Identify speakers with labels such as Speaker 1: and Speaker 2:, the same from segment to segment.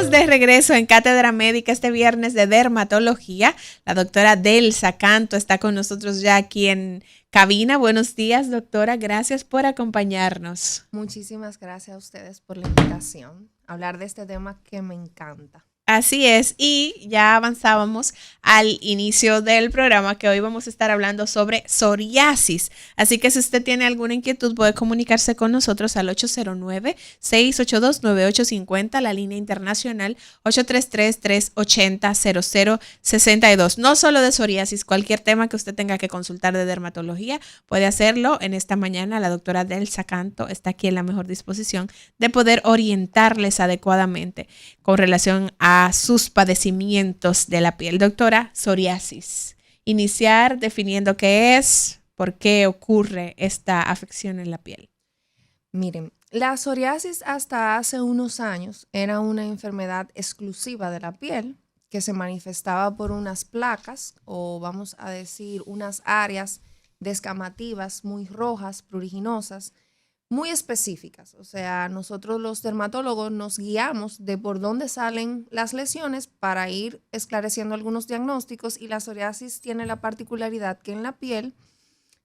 Speaker 1: Estamos de regreso en Cátedra Médica este viernes de dermatología. La doctora Delsa Canto está con nosotros ya aquí en cabina. Buenos días, doctora. Gracias por acompañarnos.
Speaker 2: Muchísimas gracias a ustedes por la invitación. Hablar de este tema que me encanta.
Speaker 1: Así es, y ya avanzábamos al inicio del programa que hoy vamos a estar hablando sobre psoriasis. Así que si usted tiene alguna inquietud puede comunicarse con nosotros al 809-682-9850, la línea internacional 833-380-0062. No solo de psoriasis, cualquier tema que usted tenga que consultar de dermatología puede hacerlo en esta mañana. La doctora Delsa Canto está aquí en la mejor disposición de poder orientarles adecuadamente con relación a sus padecimientos de la piel. Doctora, psoriasis. Iniciar definiendo qué es, por qué ocurre esta afección en la piel.
Speaker 2: Miren, la psoriasis hasta hace unos años era una enfermedad exclusiva de la piel que se manifestaba por unas placas o vamos a decir unas áreas descamativas muy rojas, pruriginosas, muy específicas. O sea, nosotros los dermatólogos nos guiamos de por dónde salen las lesiones para ir esclareciendo algunos diagnósticos y la psoriasis tiene la particularidad que en la piel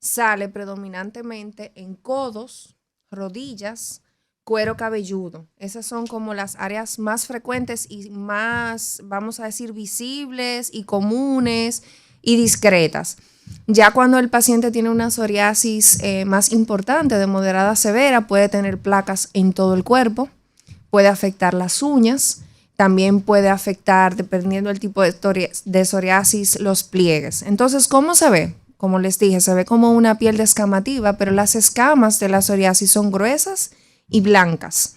Speaker 2: sale predominantemente en codos, rodillas, cuero cabelludo. Esas son como las áreas más frecuentes y más, vamos a decir, visibles y comunes y discretas. Ya cuando el paciente tiene una psoriasis más importante, de moderada a severa, puede tener placas en todo el cuerpo, puede afectar las uñas, también puede afectar, dependiendo del tipo de psoriasis, los pliegues. Entonces, ¿cómo se ve? Como les dije, se ve como una piel descamativa, pero las escamas de la psoriasis son gruesas y blancas,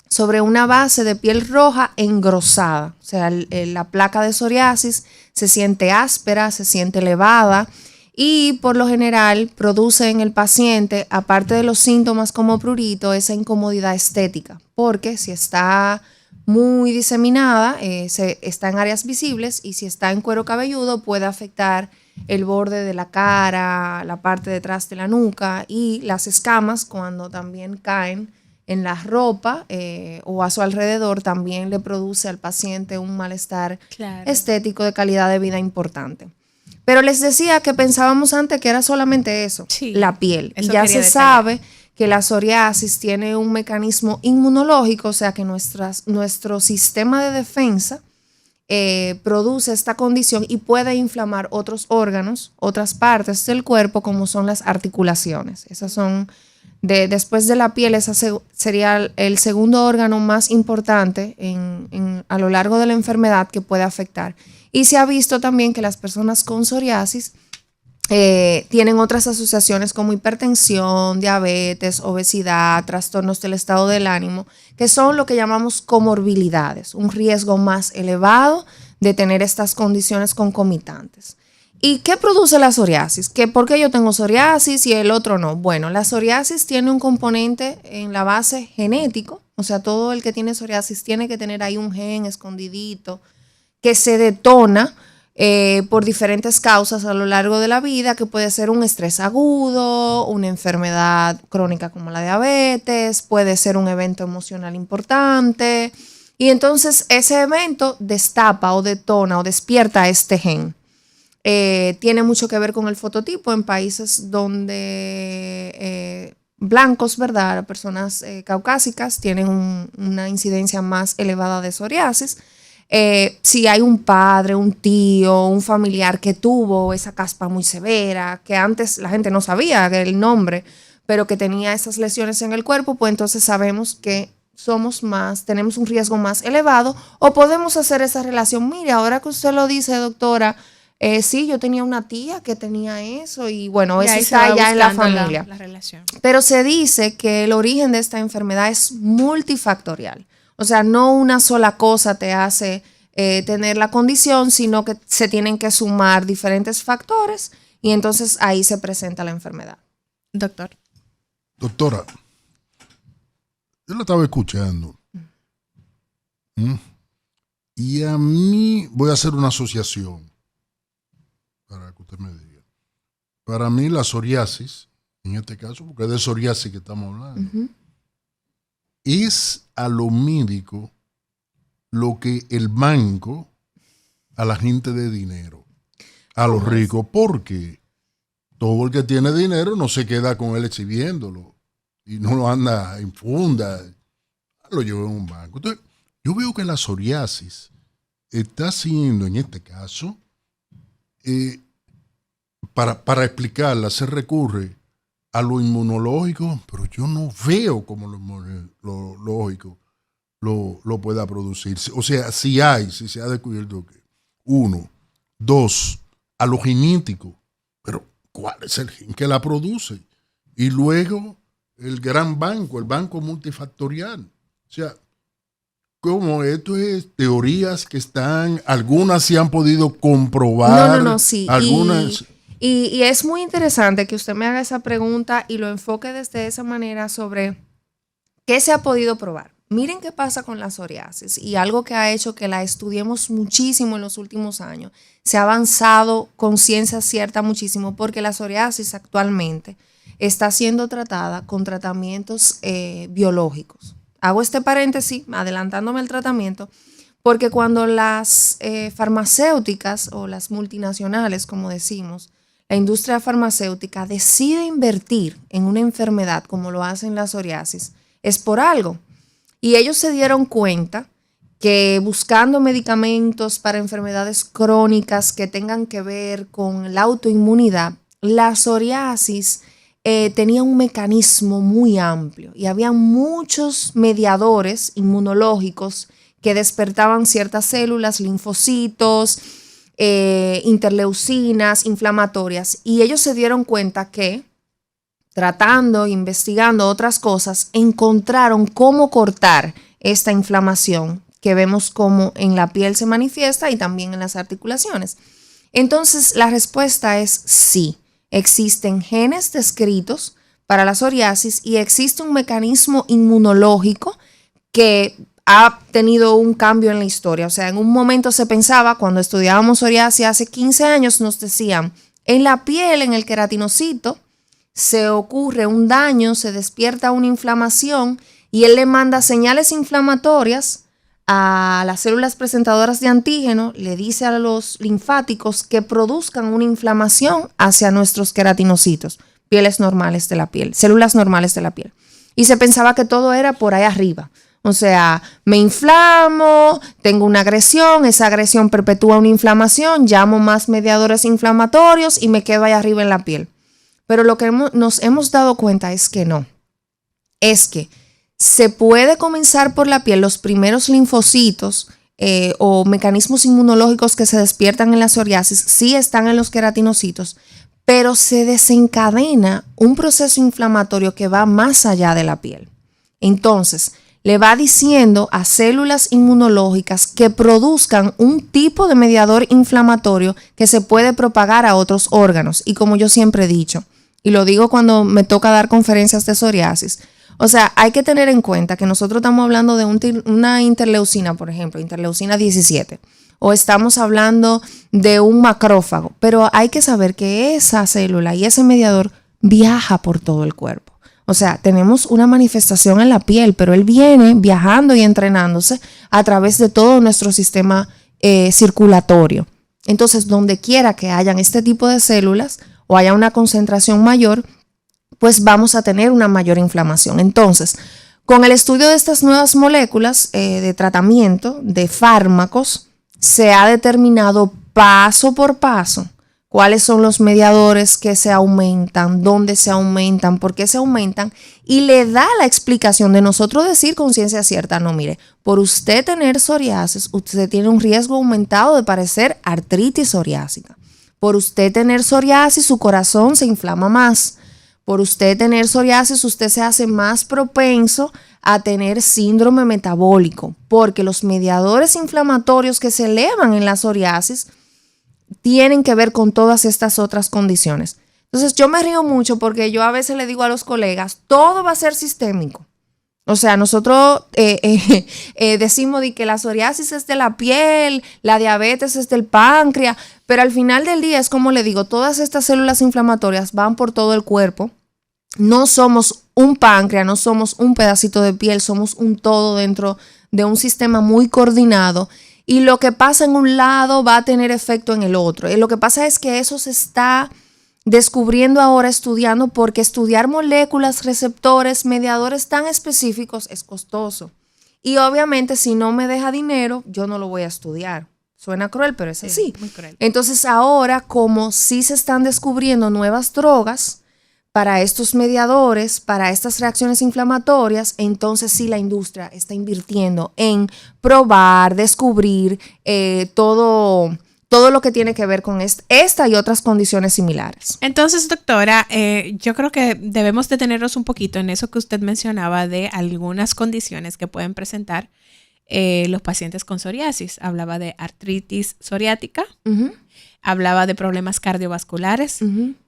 Speaker 2: sobre una base de piel roja engrosada. O sea, la placa de psoriasis se siente áspera, se siente elevada y por lo general produce en el paciente, aparte de los síntomas como prurito, esa incomodidad estética, porque si está muy diseminada, está en áreas visibles y si está en cuero cabelludo puede afectar el borde de la cara, la parte detrás de la nuca y las escamas cuando también caen en la ropa o a su alrededor también le produce al paciente un malestar estético de calidad de vida importante. Pero les decía que pensábamos antes que era solamente eso, sí, la piel. Y ya se sabe que la psoriasis tiene un mecanismo inmunológico, o sea que nuestro sistema de defensa produce esta condición y puede inflamar otros órganos, otras partes del cuerpo como son las articulaciones. Esas son... después de la piel, ese sería el segundo órgano más importante a lo largo de la enfermedad que puede afectar. Y se ha visto también que las personas con psoriasis tienen otras asociaciones como hipertensión, diabetes, obesidad, trastornos del estado del ánimo, que son lo que llamamos comorbilidades, un riesgo más elevado de tener estas condiciones concomitantes. ¿Y qué produce la psoriasis? ¿Por qué yo tengo psoriasis y el otro no? Bueno, la psoriasis tiene un componente en la base genético, o sea, todo el que tiene psoriasis tiene que tener ahí un gen escondidito que se detona por diferentes causas a lo largo de la vida, que puede ser un estrés agudo, una enfermedad crónica como la diabetes, puede ser un evento emocional importante, y entonces ese evento destapa o detona o despierta este gen. Tiene mucho que ver con el fototipo en países donde blancos, ¿verdad? Personas caucásicas tienen una incidencia más elevada de psoriasis. Si hay un padre, un tío, un familiar que tuvo esa caspa muy severa, que antes la gente no sabía el nombre, pero que tenía esas lesiones en el cuerpo, pues entonces sabemos que tenemos un riesgo más elevado o podemos hacer esa relación. Mire, ahora que usted lo dice, doctora, sí, yo tenía una tía que tenía eso y bueno, eso está ya en la familia.
Speaker 1: La relación.
Speaker 2: Pero se dice que el origen de esta enfermedad es multifactorial. O sea, no una sola cosa te hace tener la condición, sino que se tienen que sumar diferentes factores y entonces ahí se presenta la enfermedad.
Speaker 1: Doctor.
Speaker 3: Doctora, yo la estaba escuchando. Y a mí voy a hacer una asociación para que usted me diga. Para mí la psoriasis, en este caso, porque es de psoriasis que estamos hablando, es a lo médico lo que el banco a la gente de dinero, a los ricos, porque todo el que tiene dinero no se queda con él exhibiéndolo y no lo anda en funda, lo lleva en un banco. Entonces, yo veo que la psoriasis está siendo, en este caso, para explicarla, se recurre a lo inmunológico, pero yo no veo cómo lo inmunológico lo pueda producir. O sea, si se ha descubierto que 1, 2, a lo genético, pero ¿cuál es el gen que la produce? Y luego el gran banco, el banco multifactorial. O sea, como esto es teorías que están, algunas se han podido comprobar.
Speaker 2: No, sí.
Speaker 3: Algunas...
Speaker 2: Y es muy interesante que usted me haga esa pregunta y lo enfoque desde esa manera sobre qué se ha podido probar. Miren qué pasa con la psoriasis y algo que ha hecho que la estudiemos muchísimo en los últimos años. Se ha avanzado con ciencia cierta muchísimo porque la psoriasis actualmente está siendo tratada con tratamientos biológicos. Hago este paréntesis, adelantándome al tratamiento, porque cuando las farmacéuticas o las multinacionales, como decimos, la industria farmacéutica decide invertir en una enfermedad como lo hacen la psoriasis, es por algo. Y ellos se dieron cuenta que buscando medicamentos para enfermedades crónicas que tengan que ver con la autoinmunidad, la psoriasis tenía un mecanismo muy amplio y había muchos mediadores inmunológicos que despertaban ciertas células, linfocitos, interleucinas, inflamatorias. Y ellos se dieron cuenta que tratando, investigando otras cosas, encontraron cómo cortar esta inflamación que vemos como en la piel se manifiesta y también en las articulaciones. Entonces, la respuesta es sí. Existen genes descritos para la psoriasis y existe un mecanismo inmunológico que ha tenido un cambio en la historia. O sea, en un momento se pensaba, cuando estudiábamos psoriasis hace 15 años, nos decían, en la piel, en el queratinocito, se ocurre un daño, se despierta una inflamación y él le manda señales inflamatorias a las células presentadoras de antígeno, le dice a los linfáticos que produzcan una inflamación hacia nuestros queratinocitos, pieles normales de la piel, células normales de la piel. Y se pensaba que todo era por ahí arriba. O sea, me inflamo, tengo una agresión, esa agresión perpetúa una inflamación, llamo más mediadores inflamatorios y me quedo ahí arriba en la piel. Pero lo que nos hemos dado cuenta es que no. Es que se puede comenzar por la piel, los primeros linfocitos o mecanismos inmunológicos que se despiertan en la psoriasis sí están en los queratinocitos, pero se desencadena un proceso inflamatorio que va más allá de la piel. Entonces, le va diciendo a células inmunológicas que produzcan un tipo de mediador inflamatorio que se puede propagar a otros órganos. Y como yo siempre he dicho, y lo digo cuando me toca dar conferencias de psoriasis, o sea, hay que tener en cuenta que nosotros estamos hablando de una interleucina, por ejemplo, interleucina 17, o estamos hablando de un macrófago, pero hay que saber que esa célula y ese mediador viaja por todo el cuerpo. O sea, tenemos una manifestación en la piel, pero él viene viajando y entrenándose a través de todo nuestro sistema circulatorio. Entonces, donde quiera que hayan este tipo de células o haya una concentración mayor, pues vamos a tener una mayor inflamación. Entonces, con el estudio de estas nuevas moléculas de tratamiento, de fármacos, se ha determinado paso por paso cuáles son los mediadores que se aumentan, dónde se aumentan, por qué se aumentan, y le da la explicación de nosotros decir con ciencia cierta, no, mire, por usted tener psoriasis, usted tiene un riesgo aumentado de padecer artritis psoriásica. Por usted tener psoriasis, su corazón se inflama más. Por usted tener psoriasis, usted se hace más propenso a tener síndrome metabólico, porque los mediadores inflamatorios que se elevan en la psoriasis tienen que ver con todas estas otras condiciones. Entonces yo me río mucho porque yo a veces le digo a los colegas, todo va a ser sistémico. O sea, nosotros decimos de que la psoriasis es de la piel, la diabetes es del páncreas, pero al final del día es como le digo, todas estas células inflamatorias van por todo el cuerpo. No somos un páncreas, no somos un pedacito de piel, somos un todo dentro de un sistema muy coordinado y lo que pasa en un lado va a tener efecto en el otro. Y lo que pasa es que eso se está descubriendo ahora, estudiando, porque estudiar moléculas, receptores, mediadores tan específicos es costoso. Y obviamente si no me deja dinero, yo no lo voy a estudiar. Suena cruel, pero es así.
Speaker 1: Muy cruel.
Speaker 2: Entonces ahora, como sí se están descubriendo nuevas drogas para estos mediadores, para estas reacciones inflamatorias, entonces sí la industria está invirtiendo en probar, descubrir todo lo que tiene que ver con esta y otras condiciones similares.
Speaker 1: Entonces, doctora, yo creo que debemos detenernos un poquito en eso que usted mencionaba de algunas condiciones que pueden presentar los pacientes con psoriasis. Hablaba de artritis psoriática, hablaba de problemas cardiovasculares.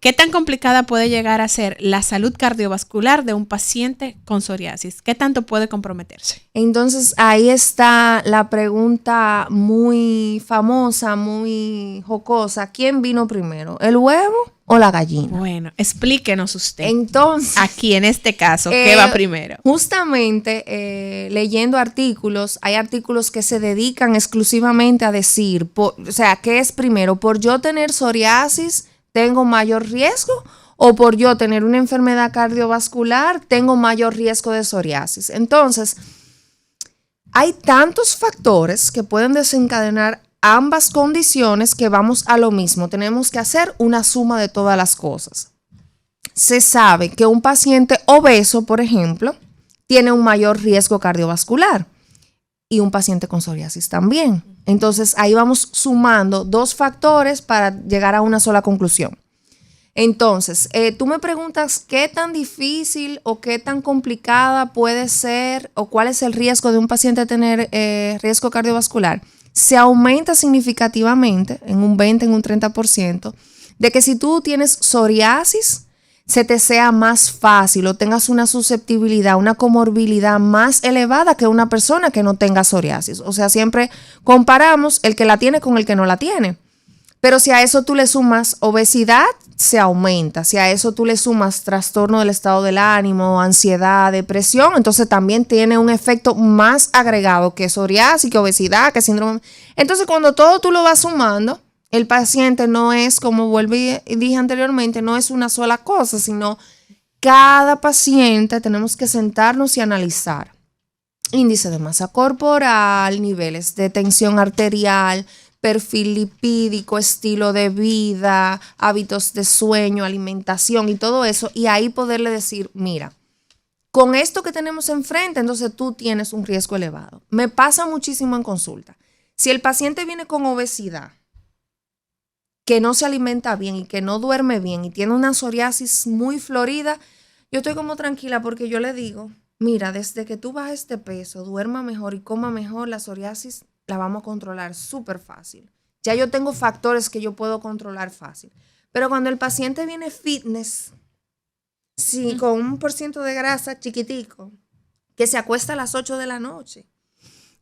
Speaker 1: ¿Qué tan complicada puede llegar a ser la salud cardiovascular de un paciente con psoriasis? ¿Qué tanto puede comprometerse?
Speaker 2: Entonces, ahí está la pregunta muy famosa, muy jocosa. ¿Quién vino primero, el huevo o la gallina?
Speaker 1: Bueno, explíquenos usted.
Speaker 2: Entonces,
Speaker 1: aquí en este caso, ¿qué va primero?
Speaker 2: Justamente leyendo artículos, hay artículos que se dedican exclusivamente a decir, o sea, ¿qué es primero? ¿Por yo tener psoriasis tengo mayor riesgo? ¿O por yo tener una enfermedad cardiovascular tengo mayor riesgo de psoriasis? Entonces, hay tantos factores que pueden desencadenar ambas condiciones que vamos a lo mismo. Tenemos que hacer una suma de todas las cosas. Se sabe que un paciente obeso, por ejemplo, tiene un mayor riesgo cardiovascular y un paciente con psoriasis también. Entonces, ahí vamos sumando dos factores para llegar a una sola conclusión. Entonces, tú me preguntas qué tan difícil o qué tan complicada puede ser o cuál es el riesgo de un paciente de tener riesgo cardiovascular. Se aumenta significativamente en un 20, en un 30%, de que si tú tienes psoriasis, se te sea más fácil o tengas una susceptibilidad, una comorbilidad más elevada que una persona que no tenga psoriasis. O sea, siempre comparamos el que la tiene con el que no la tiene. Pero si a eso tú le sumas obesidad, se aumenta. Si a eso tú le sumas trastorno del estado del ánimo, ansiedad, depresión, entonces también tiene un efecto más agregado que psoriasis, que obesidad, que síndrome. Entonces, cuando todo tú lo vas sumando, el paciente no es, como volví y dije anteriormente, no es una sola cosa, sino cada paciente tenemos que sentarnos y analizar. Índice de masa corporal, niveles de tensión arterial, perfil lipídico, estilo de vida, hábitos de sueño, alimentación y todo eso, y ahí poderle decir, mira, con esto que tenemos enfrente, entonces tú tienes un riesgo elevado. Me pasa muchísimo en consulta. Si el paciente viene con obesidad, que no se alimenta bien y que no duerme bien y tiene una psoriasis muy florida, yo estoy como tranquila porque yo le digo, mira, desde que tú bajes de peso, duerma mejor y coma mejor, la psoriasis la vamos a controlar súper fácil. Ya yo tengo factores que yo puedo controlar fácil. Pero cuando el paciente viene fitness, sí, con un % de grasa chiquitico, que se acuesta a las 8 de la noche,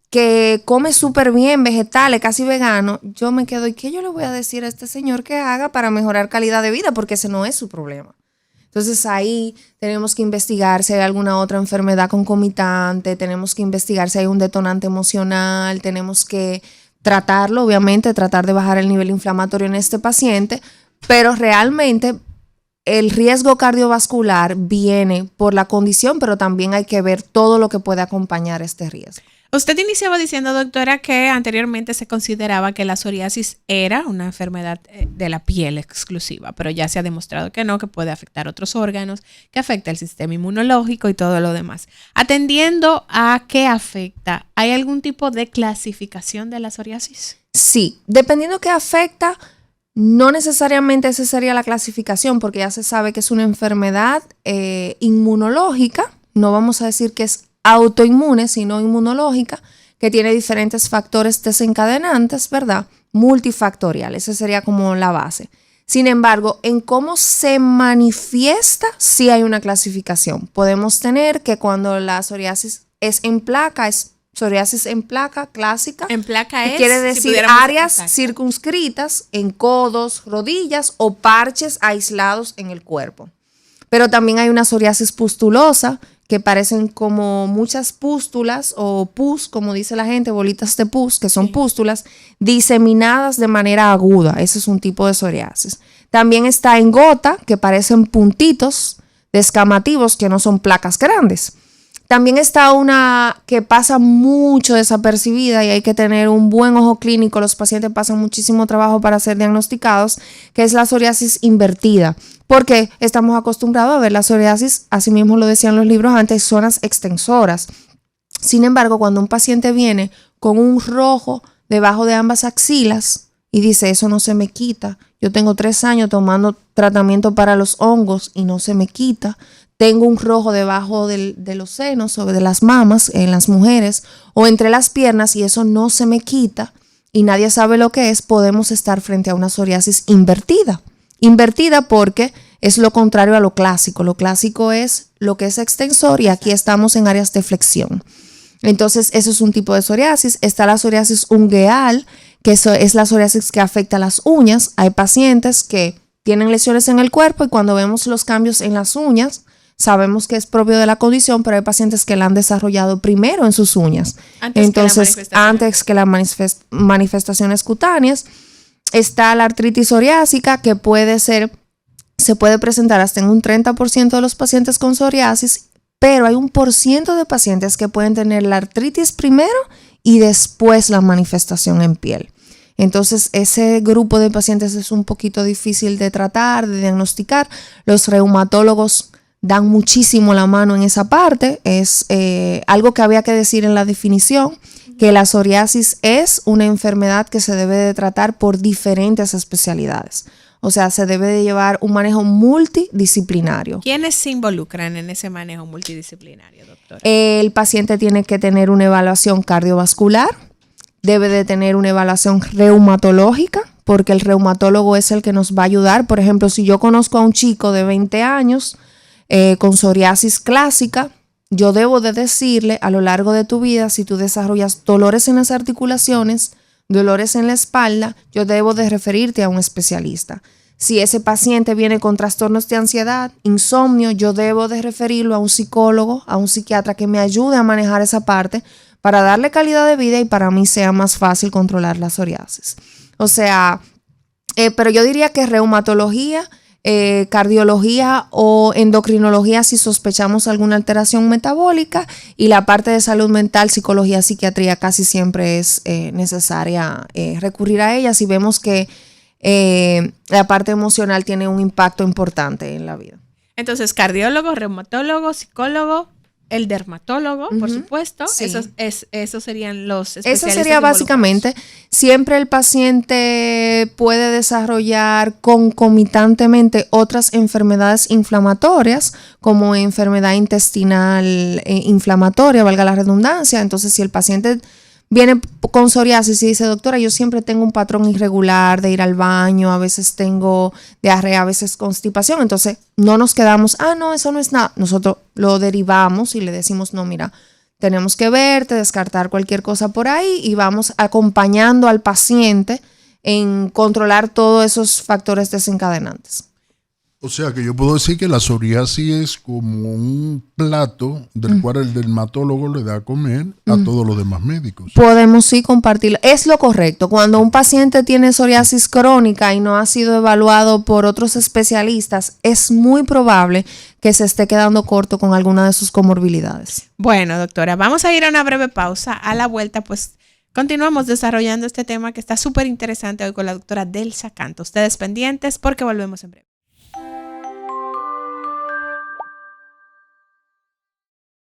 Speaker 2: que come súper bien, vegetales, casi vegano, yo me quedo, ¿y qué yo le voy a decir a este señor que haga para mejorar calidad de vida? Porque ese no es su problema. Entonces ahí tenemos que investigar si hay alguna otra enfermedad concomitante, tenemos que investigar si hay un detonante emocional, tenemos que tratarlo, obviamente, tratar de bajar el nivel inflamatorio en este paciente, pero realmente el riesgo cardiovascular viene por la condición, pero también hay que ver todo lo que puede acompañar este riesgo.
Speaker 1: Usted iniciaba diciendo, doctora, que anteriormente se consideraba que la psoriasis era una enfermedad de la piel exclusiva, pero ya se ha demostrado que no, que puede afectar otros órganos, que afecta el sistema inmunológico y todo lo demás. Atendiendo a qué afecta, ¿hay algún tipo de clasificación de la psoriasis?
Speaker 2: Sí, dependiendo qué afecta, no necesariamente esa sería la clasificación, porque ya se sabe que es una enfermedad inmunológica, no vamos a decir que es autoinmune, sino inmunológica, que tiene diferentes factores desencadenantes, ¿verdad? Multifactorial, esa sería como la base. Sin embargo, en cómo se manifiesta, sí hay una clasificación. Podemos tener que cuando la psoriasis es en placa, es psoriasis en placa clásica.
Speaker 1: En placa es,
Speaker 2: quiere decir áreas circunscritas en codos, rodillas o parches aislados en el cuerpo. Pero también hay una psoriasis pustulosa, que parecen como muchas pústulas o pus, como dice la gente, bolitas de pus, que son pústulas, diseminadas de manera aguda. Ese es un tipo de psoriasis. También está en gota, que parecen puntitos descamativos, que no son placas grandes. También está una que pasa mucho desapercibida y hay que tener un buen ojo clínico. Los pacientes pasan muchísimo trabajo para ser diagnosticados, que es la psoriasis invertida. Porque estamos acostumbrados a ver la psoriasis, así mismo lo decían los libros antes, zonas extensoras. Sin embargo, cuando un paciente viene con un rojo debajo de ambas axilas y dice, eso no se me quita, yo tengo 3 años tomando tratamiento para los hongos y no se me quita, tengo un rojo debajo de los senos o de las mamas en las mujeres o entre las piernas y eso no se me quita y nadie sabe lo que es, podemos estar frente a una psoriasis invertida. Invertida porque es lo contrario a lo clásico. Lo clásico es lo que es extensor y aquí estamos en áreas de flexión. Entonces, eso es un tipo de psoriasis. Está la psoriasis ungueal, que es la psoriasis que afecta a las uñas. Hay pacientes que tienen lesiones en el cuerpo y cuando vemos los cambios en las uñas, sabemos que es propio de la condición, pero hay pacientes que la han desarrollado primero en sus uñas. Antes que las manifestaciones cutáneas. Está la artritis psoriásica, que se puede presentar hasta en un 30% de los pacientes con psoriasis, pero hay un % de pacientes que pueden tener la artritis primero y después la manifestación en piel. Entonces, ese grupo de pacientes es un poquito difícil de tratar, de diagnosticar. Los reumatólogos dan muchísimo la mano en esa parte. Es algo que había que decir en la definición, que la psoriasis es una enfermedad que se debe de tratar por diferentes especialidades. O sea, se debe de llevar un manejo multidisciplinario.
Speaker 1: ¿Quiénes se involucran en ese manejo multidisciplinario, doctora?
Speaker 2: El paciente tiene que tener una evaluación cardiovascular, debe de tener una evaluación reumatológica, porque el reumatólogo es el que nos va a ayudar. Por ejemplo, si yo conozco a un chico de 20 años con psoriasis clásica, yo debo de decirle a lo largo de tu vida, si tú desarrollas dolores en las articulaciones, dolores en la espalda, yo debo de referirte a un especialista. Si ese paciente viene con trastornos de ansiedad, insomnio, yo debo de referirlo a un psicólogo, a un psiquiatra que me ayude a manejar esa parte para darle calidad de vida y para mí sea más fácil controlar la psoriasis. O sea, pero yo diría que reumatología, cardiología o endocrinología si sospechamos alguna alteración metabólica, y la parte de salud mental, psicología, psiquiatría, casi siempre es necesaria recurrir a ella si vemos que la parte emocional tiene un impacto importante en la vida.
Speaker 1: Entonces, cardiólogo, reumatólogo, psicólogo, el dermatólogo, por supuesto.
Speaker 2: Sí.
Speaker 1: Esos serían los especialistas.
Speaker 2: Eso sería básicamente, siempre el paciente puede desarrollar concomitantemente otras enfermedades inflamatorias, como enfermedad intestinal inflamatoria, valga la redundancia. Entonces, si el paciente viene con psoriasis y dice, doctora, yo siempre tengo un patrón irregular de ir al baño, a veces tengo diarrea, a veces constipación, entonces no nos quedamos, no, eso no es nada. Nosotros lo derivamos y le decimos, no, mira, tenemos que verte, descartar cualquier cosa por ahí y vamos acompañando al paciente en controlar todos esos factores desencadenantes.
Speaker 3: O sea que yo puedo decir que la psoriasis es como un plato del cual el dermatólogo le da a comer a todos los demás médicos.
Speaker 2: Podemos sí compartirlo. Es lo correcto. Cuando un paciente tiene psoriasis crónica y no ha sido evaluado por otros especialistas, es muy probable que se esté quedando corto con alguna de sus comorbilidades.
Speaker 1: Bueno, doctora, vamos a ir a una breve pausa. A la vuelta, pues, continuamos desarrollando este tema que está súper interesante hoy con la doctora Delsa Canto. Ustedes pendientes porque volvemos en breve.